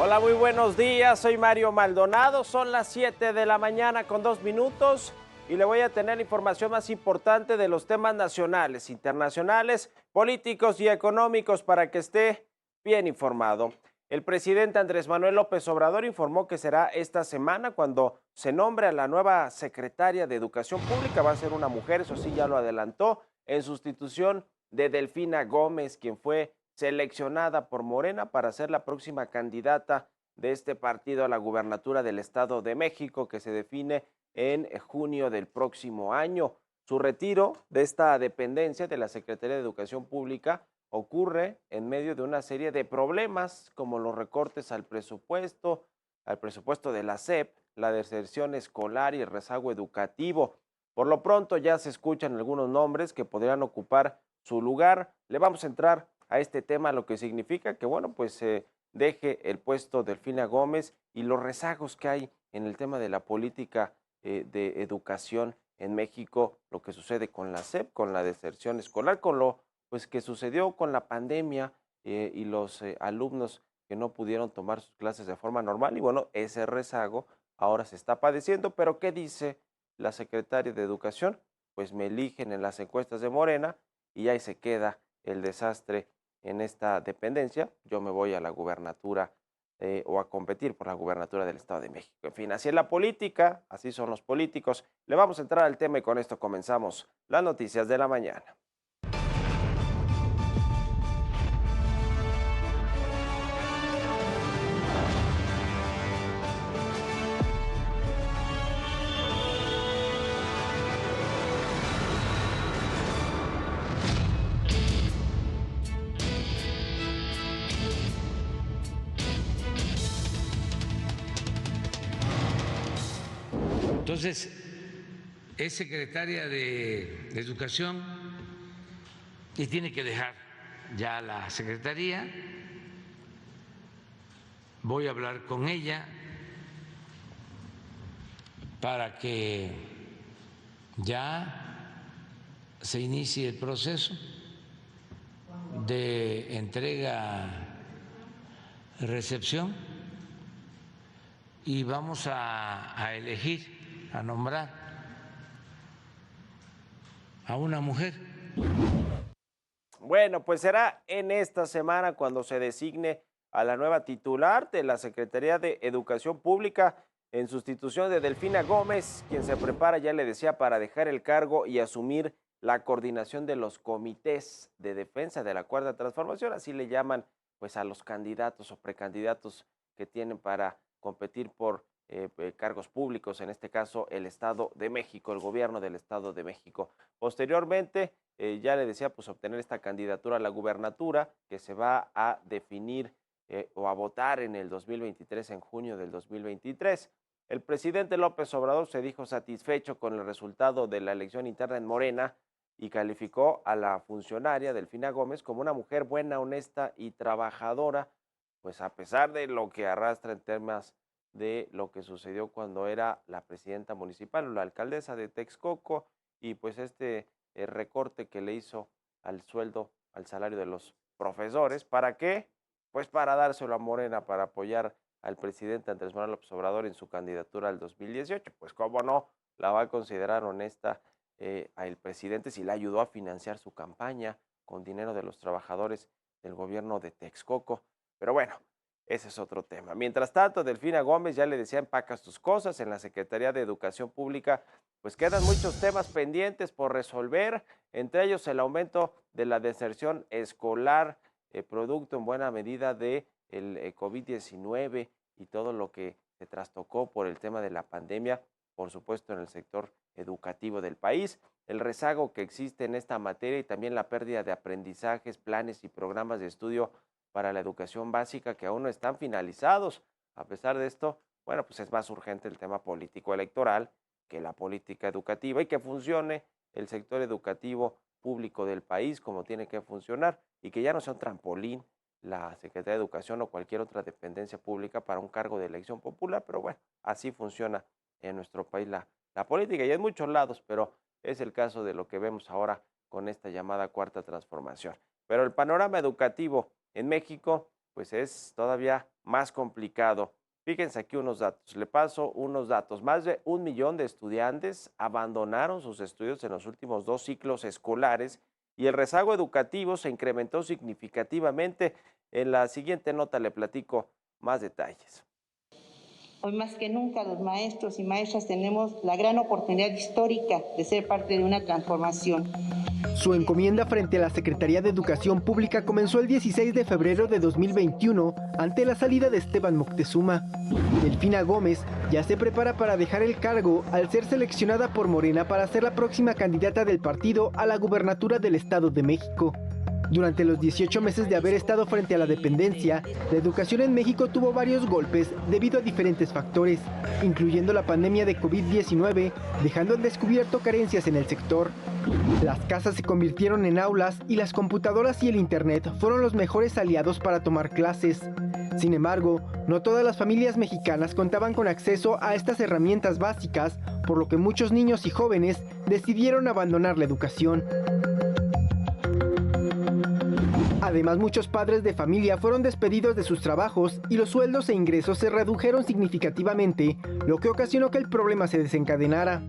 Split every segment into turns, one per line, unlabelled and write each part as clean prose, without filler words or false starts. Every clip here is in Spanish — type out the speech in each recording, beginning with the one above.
Hola, muy buenos días. Soy Mario Maldonado. Son las 7 de la mañana con 2 minutos y le voy a tener la información más importante de los temas nacionales, internacionales, políticos y económicos para que esté bien informado. El presidente Andrés Manuel López Obrador informó que será esta semana cuando se nombre a la nueva secretaria de Educación Pública. Va a ser una mujer, eso sí, ya lo adelantó, en sustitución de Delfina Gómez, quien fue seleccionada por Morena para ser la próxima candidata de este partido a la gubernatura del Estado de México, que se define en junio del próximo año. Su retiro de esta dependencia de la Secretaría de Educación Pública ocurre en medio de una serie de problemas como los recortes al presupuesto de la SEP, la deserción escolar y el rezago educativo. Por lo pronto ya se escuchan algunos nombres que podrían ocupar su lugar. Le vamos a entrar a este tema, lo que significa que, bueno, pues se deje el puesto Delfina Gómez y los rezagos que hay en el tema de la política de educación en México, lo que sucede con la SEP, con la deserción escolar, con lo pues que sucedió con la pandemia y los alumnos que no pudieron tomar sus clases de forma normal y bueno, ese rezago ahora se está padeciendo, pero ¿qué dice la secretaria de Educación? Pues me eligen en las encuestas de Morena y ahí se queda el desastre en esta dependencia. Yo me voy a la gubernatura o a competir por la gubernatura del Estado de México. En fin, así es la política, así son los políticos. Le vamos a entrar al tema y con esto comenzamos las noticias de la mañana.
Entonces, es secretaria de Educación y tiene que dejar ya la secretaría. Voy a hablar con ella para que ya se inicie el proceso de entrega-recepción y vamos a elegir, a nombrar a una mujer.
Bueno, pues será en esta semana cuando se designe a la nueva titular de la Secretaría de Educación Pública en sustitución de Delfina Gómez, quien se prepara, ya le decía, para dejar el cargo y asumir la coordinación de los comités de defensa de la Cuarta Transformación, así le llaman pues a los candidatos o precandidatos que tienen para competir por cargos públicos, en este caso el Estado de México, el gobierno del Estado de México. Posteriormente, ya le decía, pues obtener esta candidatura a la gubernatura que se va a definir o a votar en el 2023, en junio del 2023. El presidente López Obrador se dijo satisfecho con el resultado de la elección interna en Morena y calificó a la funcionaria Delfina Gómez como una mujer buena, honesta y trabajadora, pues a pesar de lo que arrastra en temas de lo que sucedió cuando era la presidenta municipal o la alcaldesa de Texcoco y pues este recorte que le hizo al sueldo, al salario de los profesores. ¿Para qué? Pues para dárselo a Morena, para apoyar al presidente Andrés Manuel López Obrador en su candidatura al 2018. Pues cómo no, la va a considerar honesta al presidente si le ayudó a financiar su campaña con dinero de los trabajadores del gobierno de Texcoco. Pero bueno, ese es otro tema. Mientras tanto, Delfina Gómez, ya le decía, empacas tus cosas en la Secretaría de Educación Pública, pues quedan muchos temas pendientes por resolver, entre ellos el aumento de la deserción escolar, producto en buena medida de el COVID-19 y todo lo que se trastocó por el tema de la pandemia, por supuesto en el sector educativo del país, el rezago que existe en esta materia y también la pérdida de aprendizajes, planes y programas de estudio para la educación básica que aún no están finalizados. A pesar de esto, bueno, pues es más urgente el tema político electoral que la política educativa y que funcione el sector educativo público del país como tiene que funcionar y que ya no sea un trampolín la Secretaría de Educación o cualquier otra dependencia pública para un cargo de elección popular, pero bueno, así funciona en nuestro país la política y en muchos lados, pero es el caso de lo que vemos ahora con esta llamada cuarta transformación. Pero el panorama educativo en México, pues es todavía más complicado. Fíjense aquí unos datos, le paso unos datos. Más de 1 millón de estudiantes abandonaron sus estudios en los últimos 2 ciclos escolares y el rezago educativo se incrementó significativamente. En la siguiente nota le platico más detalles.
Hoy más que nunca los maestros y maestras tenemos la gran oportunidad histórica de ser parte de una transformación.
Su encomienda frente a la Secretaría de Educación Pública comenzó el 16 de febrero de 2021 ante la salida de Esteban Moctezuma. Delfina Gómez ya se prepara para dejar el cargo al ser seleccionada por Morena para ser la próxima candidata del partido a la gubernatura del Estado de México. Durante los 18 meses de haber estado frente a la dependencia, la educación en México tuvo varios golpes debido a diferentes factores, incluyendo la pandemia de COVID-19, dejando al descubierto carencias en el sector. Las casas se convirtieron en aulas y las computadoras y el internet fueron los mejores aliados para tomar clases. Sin embargo, no todas las familias mexicanas contaban con acceso a estas herramientas básicas, por lo que muchos niños y jóvenes decidieron abandonar la educación. Además, muchos padres de familia fueron despedidos de sus trabajos y los sueldos e ingresos se redujeron significativamente, lo que ocasionó que el problema se desencadenara.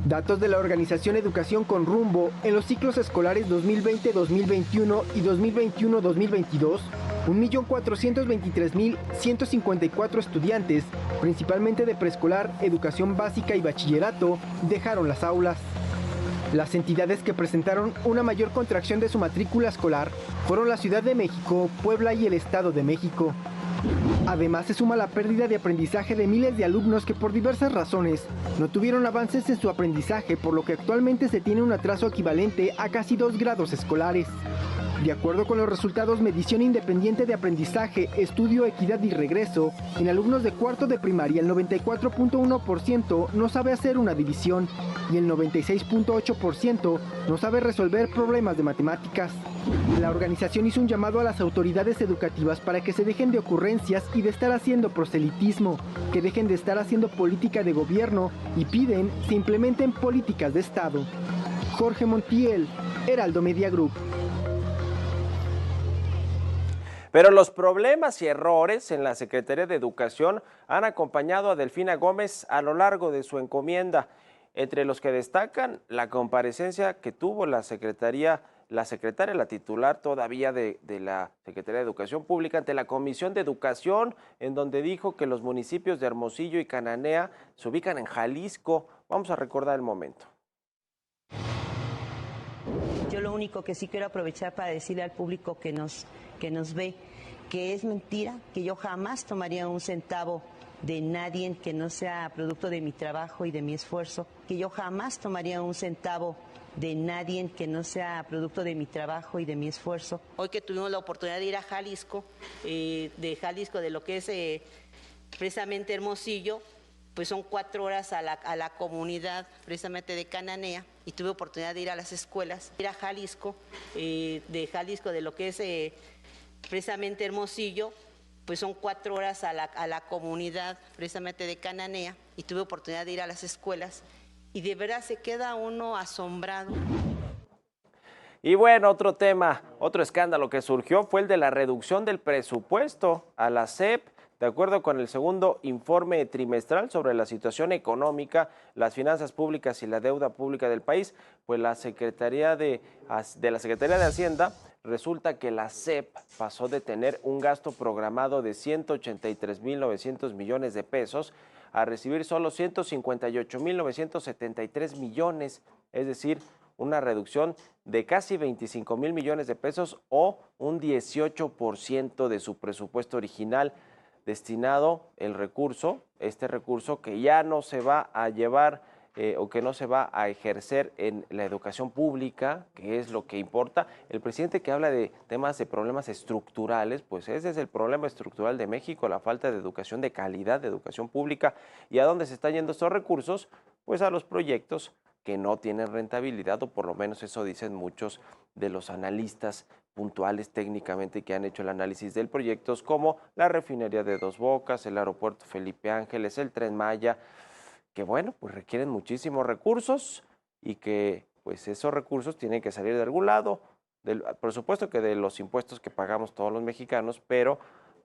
Datos de la organización Educación con Rumbo en los ciclos escolares 2020-2021 y 2021-2022, 1.423.154 estudiantes, principalmente de preescolar, educación básica y bachillerato, dejaron las aulas. Las entidades que presentaron una mayor contracción de su matrícula escolar fueron la Ciudad de México, Puebla y el Estado de México. Además, se suma la pérdida de aprendizaje de miles de alumnos que por diversas razones no tuvieron avances en su aprendizaje, por lo que actualmente se tiene un atraso equivalente a casi 2 grados escolares. De acuerdo con los resultados Medición Independiente de Aprendizaje, Estudio, Equidad y Regreso, en alumnos de cuarto de primaria el 94.1% no sabe hacer una división y el 96.8% no sabe resolver problemas de matemáticas. La organización hizo un llamado a las autoridades educativas para que se dejen de ocurrencias y de estar haciendo proselitismo, que dejen de estar haciendo política de gobierno y piden se implementen políticas de Estado. Jorge Montiel, Heraldo Media Group.
Pero los problemas y errores en la Secretaría de Educación han acompañado a Delfina Gómez a lo largo de su encomienda, entre los que destacan la comparecencia que tuvo la secretaria, la titular todavía de la Secretaría de Educación Pública ante la Comisión de Educación, en donde dijo que los municipios de Hermosillo y Cananea se ubican en Jalisco. Vamos a recordar el momento.
Yo lo único que sí quiero aprovechar para decirle al público que nos ve que es mentira, que yo jamás tomaría un centavo de nadie que no sea producto de mi trabajo y de mi esfuerzo, que yo jamás tomaría un centavo de nadie que no sea producto de mi trabajo y de mi esfuerzo. Hoy que tuvimos la oportunidad de ir a Jalisco, de lo que es precisamente Hermosillo, pues son 4 horas a la comunidad precisamente de Cananea, y tuve oportunidad de ir a las escuelas, ir a Jalisco, de lo que es precisamente Hermosillo, pues son 4 horas a la comunidad precisamente de Cananea, y tuve oportunidad de ir a las escuelas, y de verdad se queda uno asombrado.
Y bueno, otro tema, otro escándalo que surgió fue el de la reducción del presupuesto a la SEP. De acuerdo con el segundo informe trimestral sobre la situación económica, las finanzas públicas y la deuda pública del país, pues la Secretaría de Hacienda resulta que la SEP pasó de tener un gasto programado de 183.900 millones de pesos a recibir solo 158.973 millones, es decir, una reducción de casi 25.000 millones de pesos o un 18% de su presupuesto original destinado este recurso que ya no se va a llevar o que no se va a ejercer en la educación pública, que es lo que importa. El presidente que habla de temas de problemas estructurales, pues ese es el problema estructural de México, la falta de educación de calidad, de educación pública. ¿Y a dónde se están yendo estos recursos? Pues a los proyectos que no tienen rentabilidad, o por lo menos eso dicen muchos de los analistas puntuales técnicamente que han hecho el análisis del proyectos, como la refinería de Dos Bocas, el aeropuerto Felipe Ángeles, el Tren Maya, que bueno, pues requieren muchísimos recursos y que pues esos recursos tienen que salir de algún lado, por supuesto que de los impuestos que pagamos todos los mexicanos, pero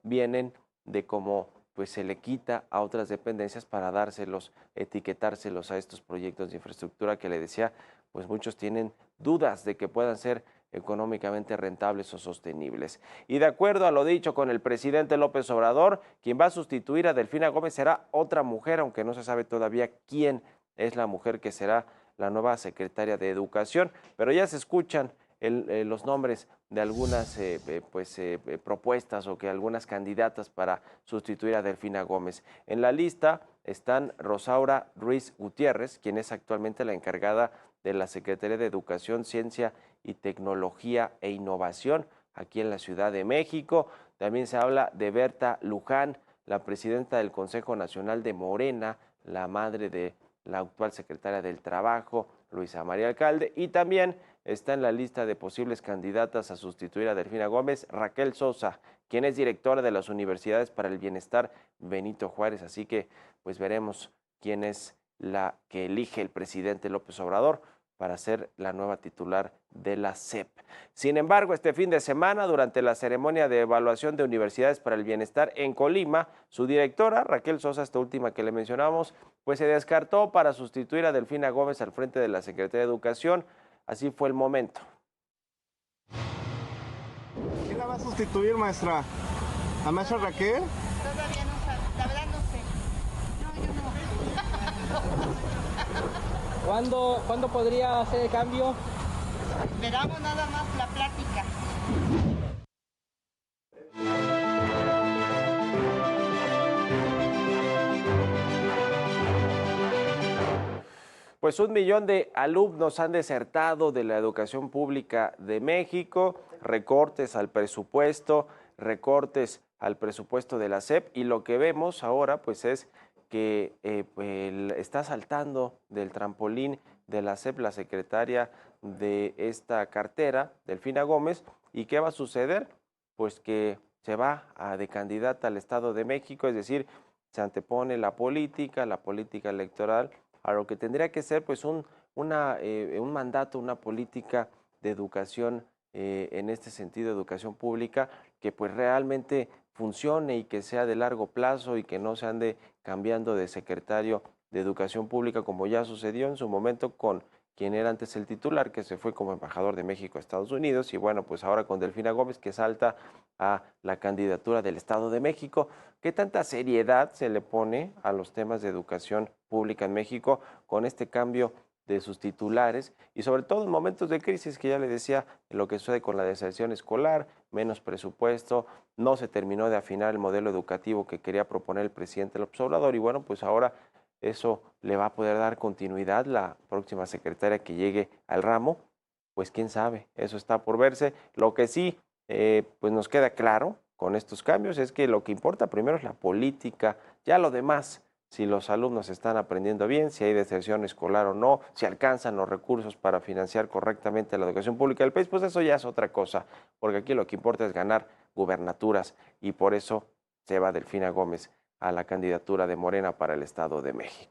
vienen de cómo pues se le quita a otras dependencias para dárselos, etiquetárselos a estos proyectos de infraestructura que le decía, pues muchos tienen dudas de que puedan ser económicamente rentables o sostenibles. Y de acuerdo a lo dicho con el presidente López Obrador, quien va a sustituir a Delfina Gómez será otra mujer, aunque no se sabe todavía quién es la mujer que será la nueva secretaria de Educación, pero ya se escuchan los nombres de algunas propuestas o que algunas candidatas para sustituir a Delfina Gómez. En la lista están Rosaura Ruiz Gutiérrez, quien es actualmente la encargada de la Secretaría de Educación, Ciencia y Tecnología e Innovación aquí en la Ciudad de México. También se habla de Berta Luján, la presidenta del Consejo Nacional de Morena, la madre de la actual secretaria del Trabajo, Luisa María Alcalde, y también está en la lista de posibles candidatas a sustituir a Delfina Gómez, Raquel Sosa, quien es directora de las Universidades para el Bienestar Benito Juárez. Así que pues veremos quién es la que elige el presidente López Obrador para ser la nueva titular de la SEP. Sin embargo, este fin de semana, durante la ceremonia de evaluación de Universidades para el Bienestar en Colima, su directora, Raquel Sosa, esta última que le mencionamos, pues se descartó para sustituir a Delfina Gómez al frente de la Secretaría de Educación. Así fue el momento.
¿Quién la va a sustituir, maestra? ¿La maestra Raquel?
Todavía no sabe, la verdad no sé. No, yo no.
¿Cuándo podría hacer el cambio?
Esperamos nada más la plática.
Pues 1 millón de alumnos han desertado de la educación pública de México, recortes al presupuesto de la SEP, y lo que vemos ahora pues es que está saltando del trampolín de la SEP la secretaria de esta cartera, Delfina Gómez. ¿Y qué va a suceder? Pues que se va de candidata al Estado de México, es decir, se antepone la política electoral, a lo que tendría que ser pues un mandato, una política de educación, en este sentido, educación pública, que pues realmente funcione y que sea de largo plazo y que no se ande cambiando de secretario de Educación Pública, como ya sucedió en su momento con quien era antes el titular, que se fue como embajador de México a Estados Unidos, y bueno, pues ahora con Delfina Gómez, que salta a la candidatura del Estado de México. ¿Qué tanta seriedad se le pone a los temas de educación pública en México con este cambio de sus titulares? Y sobre todo en momentos de crisis, que ya le decía, lo que sucede con la deserción escolar, menos presupuesto, no se terminó de afinar el modelo educativo que quería proponer el presidente López Obrador, y bueno, pues ahora eso le va a poder dar continuidad la próxima secretaria que llegue al ramo. Pues quién sabe, eso está por verse. Lo que sí pues nos queda claro con estos cambios es que lo que importa primero es la política, ya lo demás, si los alumnos están aprendiendo bien, si hay deserción escolar o no, si alcanzan los recursos para financiar correctamente la educación pública del país, pues eso ya es otra cosa, porque aquí lo que importa es ganar gubernaturas, y por eso se va Delfina Gómez a la candidatura de Morena para el Estado de México.